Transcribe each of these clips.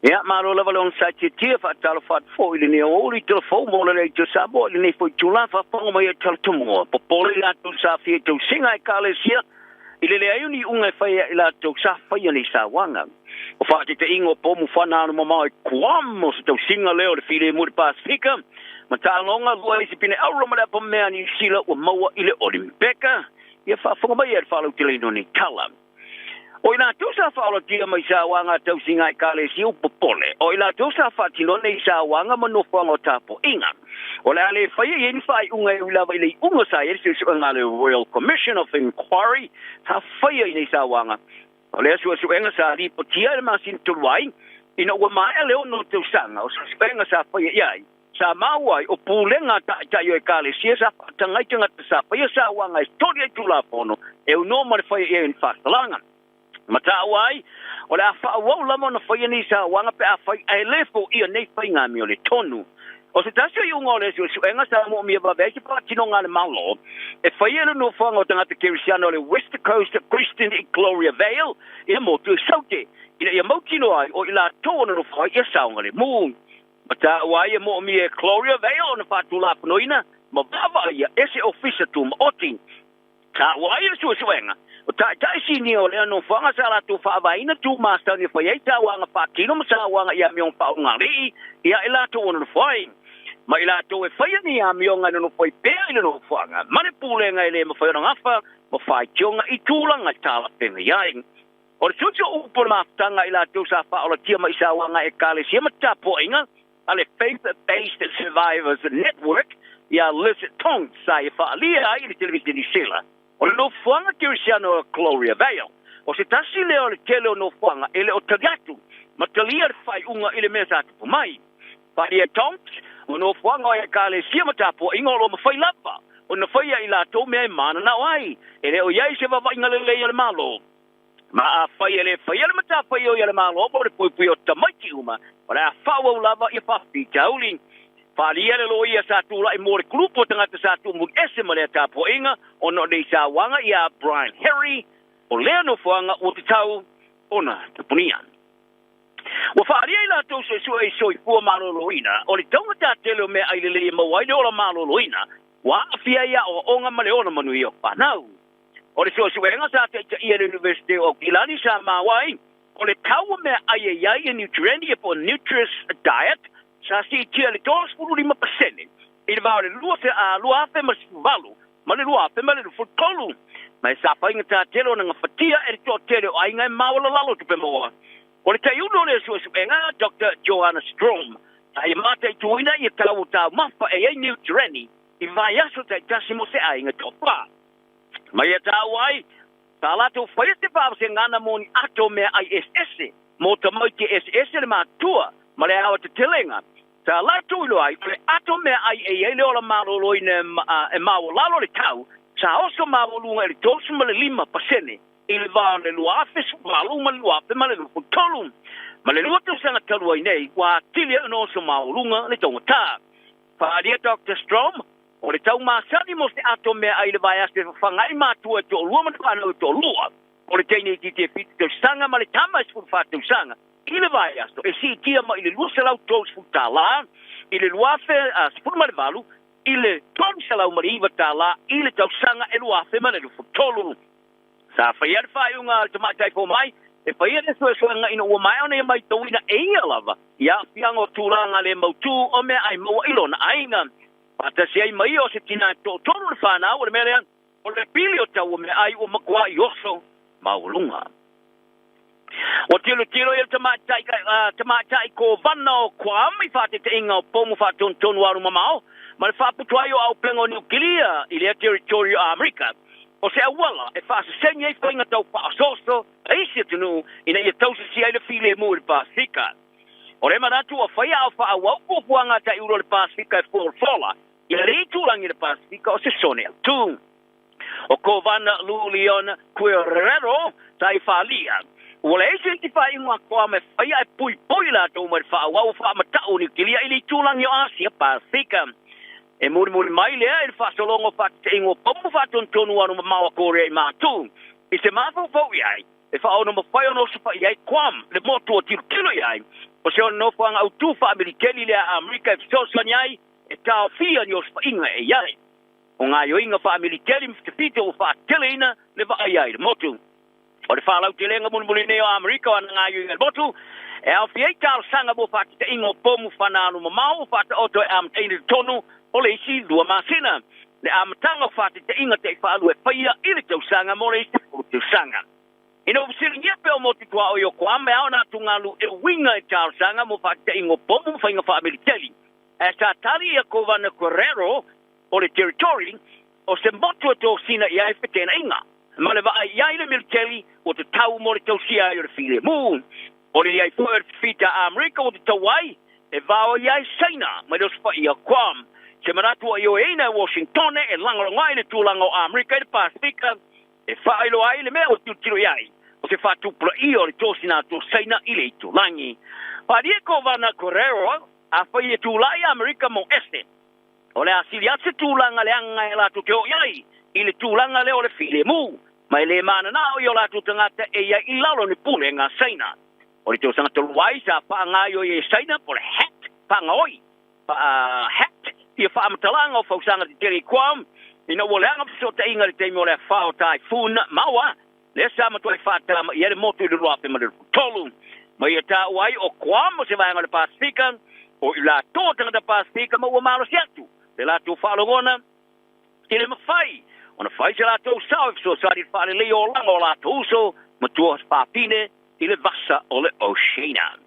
Ya maro lava long sa tia fa tala fa fo ile ni o li telefon mo le te sa bo ile ni fo tula fa fa mo ye tal tumo po pole la tu sa fi tu singa kale sia ile le ayu ni unga fa ila tu sa fa ni sa wanga o fa te ingo po mu fa na no mai kwam mo tu singa leo le file mo Pasifika ma ta longa lo isi pine auro ma po me ani sila o mo ile Olimpeka ye fa fa mo ye fa lo tele no ni kala o ina tu sa fa o tia mai sa wanga tau singa kale siu popole o ina tu sa fa tino nei sa wanga mano fongo tapo inga o le ale fa ye ni fa unga ula vai le unga sa ye su nga le Royal Commission of Inquiry ta fa ye ni sa wanga o le su nga sa ri po tia ma sin tu wai ina o mai le no tu sanga o su nga sa fa ye ai sa mawai o pulenga ta yo kale sia sa tanga tanga sa fa ye sa wanga storia tu la fono e no ma fa ye in fa langa mata wai o la fa wa la mo na fa ni sa wanga pe a fa e lefo i nei fa nga mi o le tonu o se tasio i unga o le su enga sa mo mi ba veki pa tino nga le malo e fa ye no fa nga tanga te Kirisiano le West Coast Christian Gloria Vale i mo tu saute i mo tino ai o ila tonu no fa ye sa nga le mu mata wai mo mi e Gloria Vale o na fa tu la noina mo bava ia ese officer tu mo otin ta wai su enga ta si ni o le no fanga sala tu fa vai na tu master ni fa ye ta wanga pa kino msa wanga ya mi on pa ngari ya ila to on foi ma ila to e fa ni ya mi on no foi pe ina no fanga mane pule ngai le mo fa no ngafa mo fa jonga i tulanga tala pe ya o le tutu u por ma tanga ila to sa fa o tia ma isa wanga e kale si ma ta po inga ale faith based survivors network ya listen tong sai fa lia i television ni sila o no fuanga Kirisiano Gloria Vale o se tasi leo le tele no fuanga ele o tagatu ma talia fai unga ile mesa tu mai pa dia tonks o no fuanga e kale sia mata po ingolo ma fai lava o no fai ila to me mana na wai ele o yai se va inga le malo ma a fai ele mata fai o ele malo po pui o tamaki uma para fa o lava e fa pitauli Falia le loia sa tu la mo grupo tanga sa tu mu ese male ta po inga ono de sa wanga ia Brian Harry o Leano fuanga o tau ona te punia wa faria ila to so fu malo loina o le tonga ta tele me ai le mo wai le malo loina wa fia ia o onga male ona manu io pa nau o le so nga sa te ia le University of Kilani sa mawai o le tau me ai ia nutrient for nutritious diet sa si tia le 2.5% il va le lua fe mas valu ma le lua fe ma le futolu ma sa pa inga tele ona fatia e to tele ai ngai mawala lalo tu pe mo o le tai uno le so nga Dr. Joanna Strom ai mate tuina i tau ta mafa e ai treni i vai aso tai tasimo se ai nga topa ma ia ta wai sala tu faite pa se ngana moni ato me ISS mo ta mai ke SS le ma tua ma le awa te telenga ta la tu lo ai le ato me ai e le ola malo lo ine e mau lalo le tau sa oso mau lunga le 2.5% il va le luafe su malu ma luafe ma le tolu ma le luafe sanga talu ai nei wa tili no so mau lunga le tonga ta fa dia Dr. Strom o le tau ma sani mo se ato me ai le vai aste fanga i ma tu to lua ma no to lua o le tene ki te fit to sanga ma le tama su fa to sanga ile vai asto e si tia ma ile lusa lau tos futala ile luafe spur ma valu ile tonsa lau mariva tala ile tau sanga e luafe ma le futolu sa fa ia fa unga tama tai po mai e fa ia so nga ina o mai ona mai to ina e lava ia piango tulanga le mautu o me ai mo ilona ainga pata si ai mai o se tina to tolu fa na o le mele o le pilio tau me ai o makwa yoso maulunga o tilo il tamatai ko vano kwa mi fate te inga o pomu fatun tonu waru mamao ma le faputu ayo au pengo nuclear i le territorio America o se awala e fa se senye i whainga tau pa asoso e isi tunu ina i tausi si ai le file mu le Pasifika o le manatu a whaia au wha awau puanga ta uro le Pasifika e fola i le tulangi le Pasifika o se sone au tu o ko vana Lulion Quirero tai falia o le ese ti fa inga kwa me fai ai pui la to mo fa wa fa ma ta uni kilia ili tulang yo Asia Pasifika e muri mai le ai fa solongo fa te ingo pomo fa ton tonu anu ma ko re ma tu i se ma fo ai e fa ono mo fai ono supa ia kwam le moto tilo ia o se ono fanga autu fa amerikani le Amerika so sanyai e ta fia ni supa inga e ia o nga yo inga fa amerikani mfitipito fa telena le va ia le moto o le fa lau telenga mun ne o Amerika o nga yo inga moto e au fia tal sanga bo fa te ingo pomu fananu mau fa te auto am tene tonu o le isi dua masina le amatanga fa te inga te fa lu e faia ile tau sanga mo le te sanga ino bisiri nyepe o moti tua o yoko ame au na tungalu e winga e tal sanga mo fa te ingo pomu fa inga fa amerikani e sa tali e kovana Guerrero o le territory o se motu e tō sina i ai whetena inga ma le va ai ai le military o te tau mo le tau sia i o le file mu o le iai fua e fita Amerika o te tawai e vao iai saina ma le ospa i a kwam se maratua i o eina Washington e langorongai le tūlanga o Amerika i le Pasifika e whaelo ai le mea o tiro iai o se whatupura i o le tōsina tō saina i le tūlangi pari e kovana Guerrero a whai e tūlai Amerika mo este o le asili ate tūlanga le anga e lato te o iai i le tūlanga le o le file mu mai le mana na o i o lato tangata e ia i lalo ni pule ngā saina o le tōsanga toluai sa whaangai o i e saina po le hat whaangai hat i a whaamatalanga o whausanga te tere kwam ina wole anga so te inga le teimo le whao taifun maua le sa matua i whaatama i ere motu i le ruape ma le tolu mai e ta uai o kwam o se vanga le Pasifika o i la tōtanga da Pasifika ma ua maro siatu le la tō whaalongona i le mawhai ona whai se la tō sao so sari whaare leo o langa o la tō uso ma tua whaapine i le vasa o le Oceana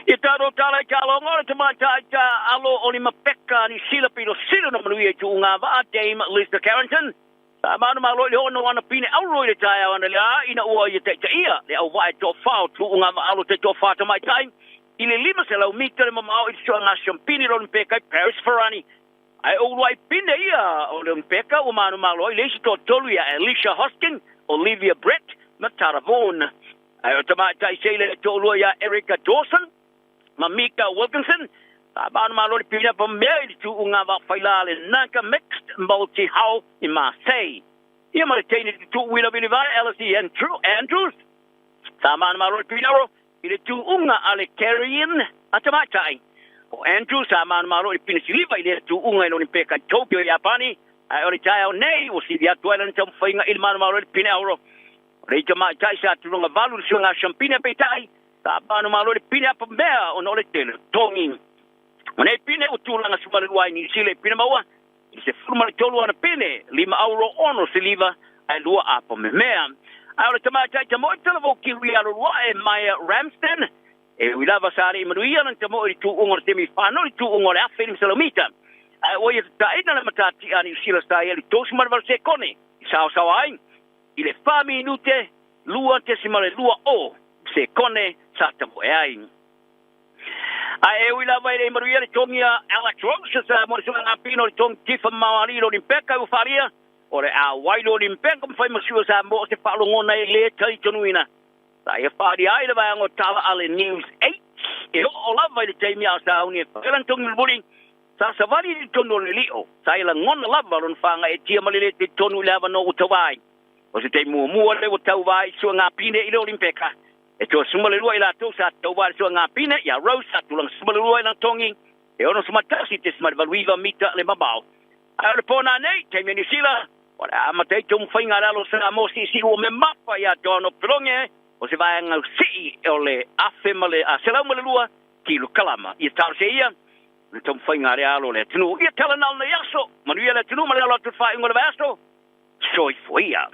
i taro tala i kalonga le tamata i ta alo o ni mapeka ni sila pino sila na manui e tu unga va Dame Lisa Carrington sa manu malo le hono wana pine auroi le tai wana le a ina ua i te ia le au vai to fao tu unga va alo te to fao ta mai tai i le lima se lau mika le mamao i sua ngā champini ro mpeka i Paris Ferrani ai o luai pine ia o le mpeka o manu malo i leisi to tolu ia Alicia Hoskin Olivia Brett ma Tara Vaughan ai o tamata i seile tolu ia Erica Dawson ma Mika Wilkinson abana malo le pina pa mei tu unga va failale naka mixed multi how in Marseille ia ma tene tu wina vini vai LC Andrews samana malo le pina ro ile tu unga ale Carrion atamatai o Andrews samana malo le pina siliva ile tu unga no peka Tokyo Japani ai ori tai nei o si dia tuela ntam fainga il malo le pina ro reita ma tai sa tu unga valu sunga champina petai abana malo le pina pa mea o no le tele tongi Mane pine o tūlanga sumare luai ni sile pine maua. I se furumare tolu ana pine, €5 ono siliva, ai lua apa me mea. Ai ole tamatai tamo i talavo ki hui alo lua e Maya Ramsden. E wilava sari imanuia nan tamo i tu ungo temi whano i tu ungo le awheni salomita. Ai oi e taina na matati ani usila sa eli tosu marwal se kone. I sao ai. I le 5 minute, lua te simare lua o se kone sa tamo e ai. Ai ui lava ele maruia le tongia Alex Rose sa mo so nga pino le tong tifa mawali lo limpeka u faria ore a wailo limpeka mo fai masua sa mo se falo ngona le tai tonuina sa e fari ai le vai ngo tala ale news 8 e o lava le taimi a sa uni elan tong bullying sa savari le tono le lio sa ila ngona lava lon fanga e tia malele te tonu lava no utawai o se te mu le utawai so nga pine ile limpeka e to sumale lua ila to sa to wa so nga pine ya rosa tulang sumale lua ila tongi e ono sumatasi te smar valuiva mita le mabao ale pona nei te meni sila ora amate tum fainga la lo sa mo si o me mapa ya dono plonge o se vai nga si ole afemale a sela mo le lua ki lu kalama i tar se ia le tum fainga realo le tunu ia tala na le yaso manuela tunu male lo tu fa ingol vasto soi foia